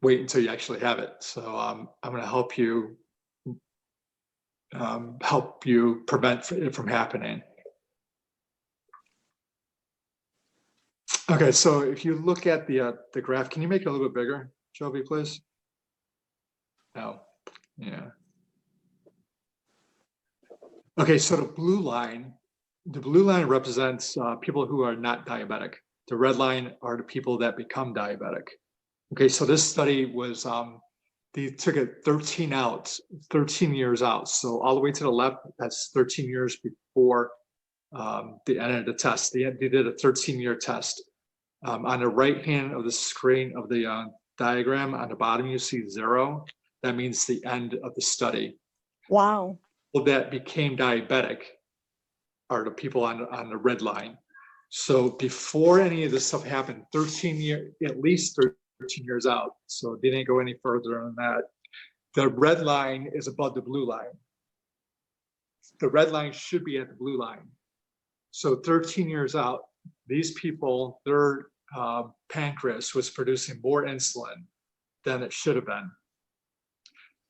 wait until you actually have it. So I'm going to help you prevent it from happening. Okay, so if you look at the graph, can you make it a little bit bigger, Shelby, please? No, yeah. Okay, so the blue line represents people who are not diabetic. The red line are the people that become diabetic. Okay, so this study was, they took it 13 years out. So all the way to the left, that's 13 years before the end of the test. They did a 13-year test. On the right hand of the screen of the diagram, on the bottom, you see 0. That means the end of the study. Wow. People that became diabetic are the people on the red line. So before any of this stuff happened, at least 13 years out, so they didn't go any further than that. The red line is above the blue line. The red line should be at the blue line. So 13 years out, these people, their pancreas was producing more insulin than it should have been.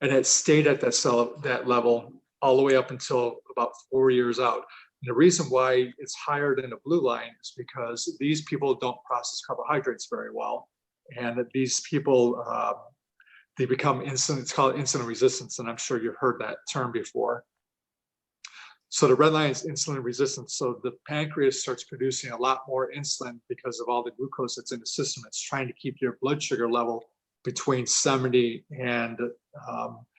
And it stayed at that level all the way up until about 4 years out. And the reason why it's higher than the blue line is because these people don't process carbohydrates very well. And that these people, they become insulin, it's called insulin resistance. And I'm sure you've heard that term before. So the red line is insulin resistance. So the pancreas starts producing a lot more insulin because of all the glucose that's in the system. It's trying to keep your blood sugar level between 70 and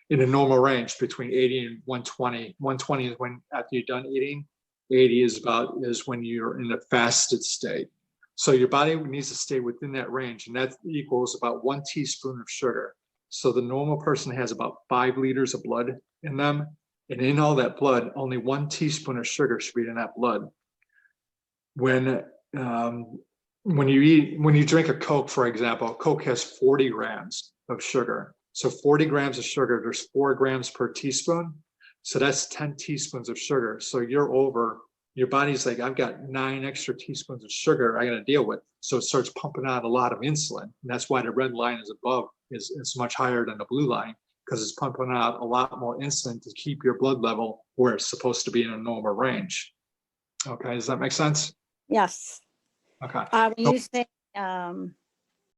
in a normal range between 80 and 120. 120 is when after you're done eating. 80 is when you're in the fasted state. So your body needs to stay within that range, and that equals about 1 teaspoon of sugar. So the normal person has about 5 liters of blood in them. And in all that blood, only 1 teaspoon of sugar should be in that blood. When you drink a Coke, for example, Coke has 40 grams of sugar. So 40 grams of sugar, there's 4 grams per teaspoon. So that's 10 teaspoons of sugar. So your body's like, I've got 9 extra teaspoons of sugar I got to deal with. So it starts pumping out a lot of insulin. And that's why the red line is above, is much higher than the blue line, because it's pumping out a lot more insulin to keep your blood level where it's supposed to be in a normal range. Okay, does that make sense? Yes. Okay. You say